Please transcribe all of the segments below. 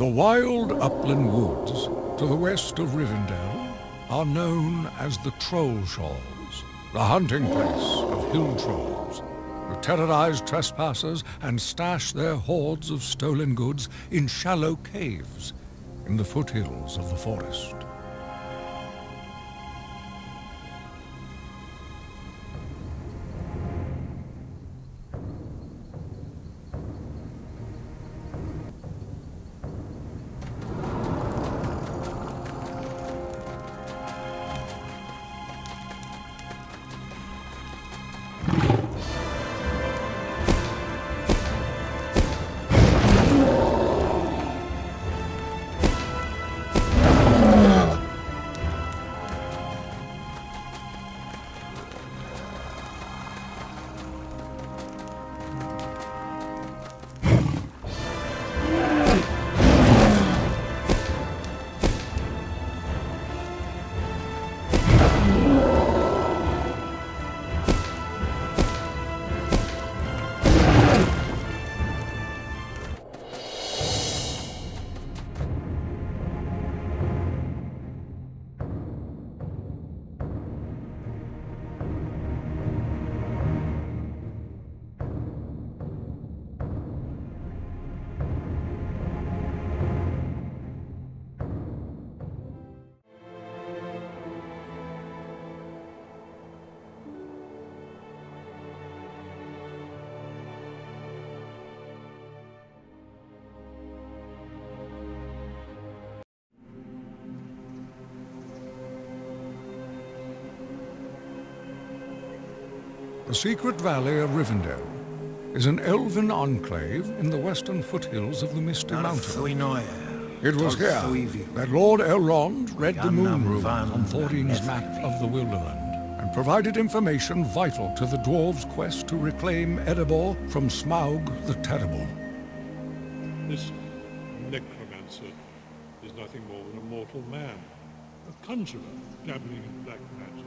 The wild upland woods to the west of Rivendell are known as the Troll Shoals, the hunting place of hill trolls, who terrorize trespassers and stash their hoards of stolen goods in shallow caves in the foothills of the forest. The secret valley of Rivendell is an elven enclave in the western foothills of the Misty Mountains. It was here that Lord Elrond read the moon runes on Thorin's map of the Wilderland and provided information vital to the dwarves' quest to reclaim Erebor from Smaug the Terrible. This necromancer is nothing more than a mortal man, a conjurer dabbling in black magic.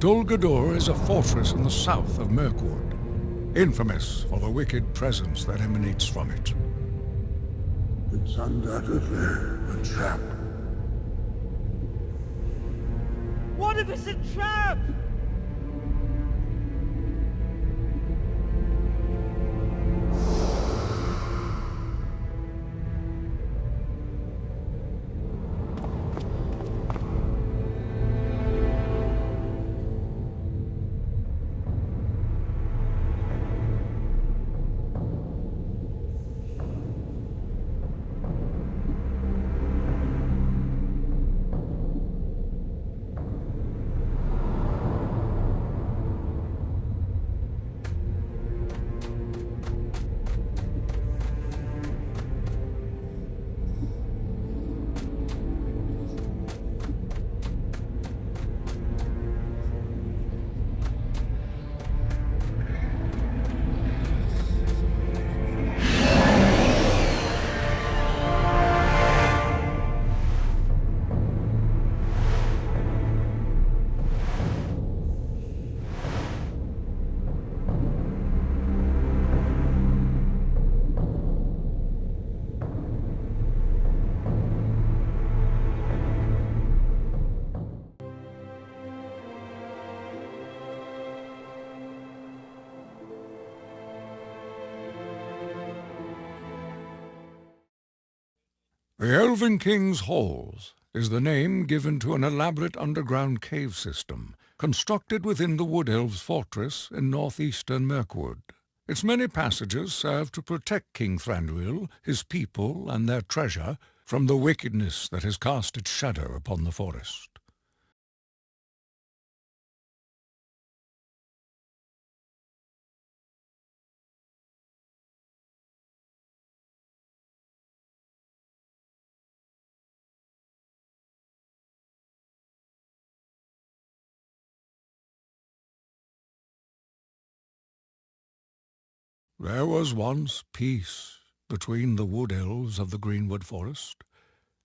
Dol Guldur is a fortress in the south of Mirkwood, infamous for the wicked presence that emanates from it. It's undoubtedly a trap. What if it's a trap? The Elven King's Halls is the name given to an elaborate underground cave system constructed within the Wood Elves' fortress in northeastern Mirkwood. Its many passages serve to protect King Thranduil, his people, and their treasure from the wickedness that has cast its shadow upon the forest. There was once peace between the Wood Elves of the Greenwood Forest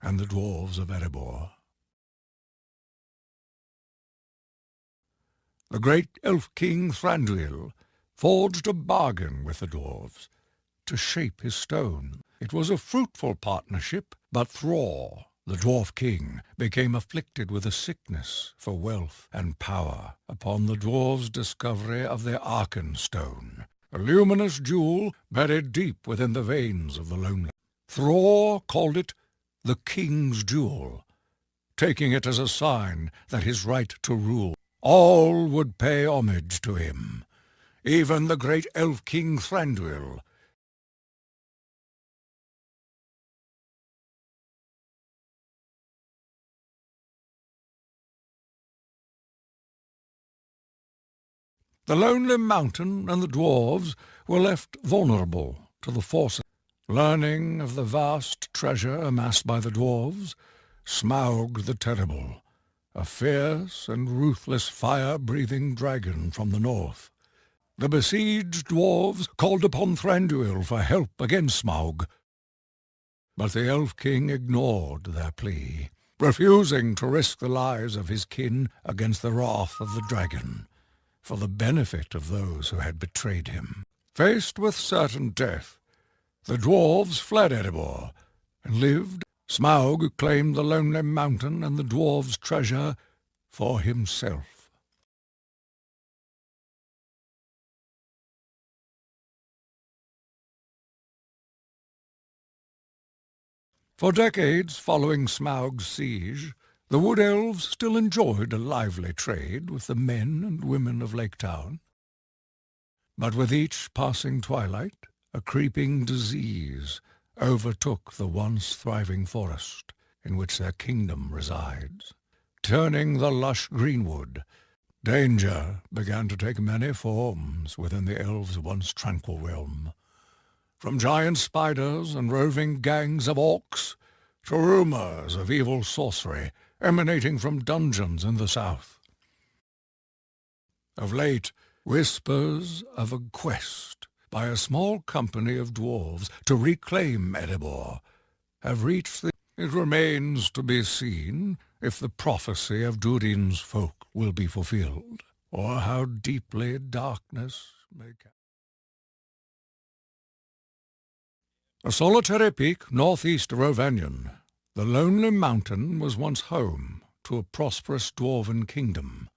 and the Dwarves of Erebor. The great Elf King Thranduil forged a bargain with the Dwarves to shape his stone. It was a fruitful partnership, but Thror, the Dwarf King, became afflicted with a sickness for wealth and power upon the Dwarves' discovery of the Arkenstone, a luminous jewel buried deep within the veins of the lonely. Thror called it the King's Jewel, taking it as a sign that his right to rule. All would pay homage to him, even the great Elf King Thranduil. The Lonely Mountain and the Dwarves were left vulnerable to the forces. Learning of the vast treasure amassed by the Dwarves, Smaug the Terrible, a fierce and ruthless fire-breathing dragon from the north. The besieged Dwarves called upon Thranduil for help against Smaug, but the Elf King ignored their plea, refusing to risk the lives of his kin against the wrath of the dragon, for the benefit of those who had betrayed him. Faced with certain death, the Dwarves fled Erebor and lived. Smaug claimed the Lonely Mountain and the Dwarves' treasure for himself. For decades following Smaug's siege, the Wood Elves still enjoyed a lively trade with the men and women of Lake Town. But with each passing twilight, a creeping disease overtook the once thriving forest in which their kingdom resides. Turning the lush greenwood, danger began to take many forms within the elves' once tranquil realm. From giant spiders and roving gangs of orcs to rumors of evil sorcery emanating from dungeons in the south. Of late, whispers of a quest by a small company of dwarves to reclaim Erebor have reached the... It remains to be seen if the prophecy of Durin's folk will be fulfilled, or how deeply darkness may... A solitary peak northeast of Rovanion, the Lonely Mountain was once home to a prosperous dwarven kingdom,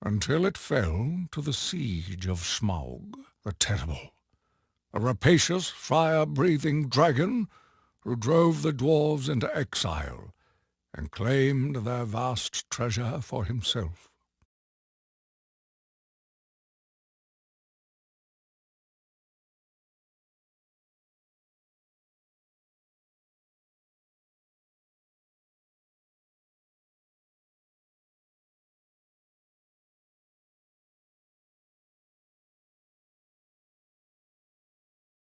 until it fell to the siege of Smaug the Terrible, a rapacious, fire-breathing dragon who drove the dwarves into exile and claimed their vast treasure for himself.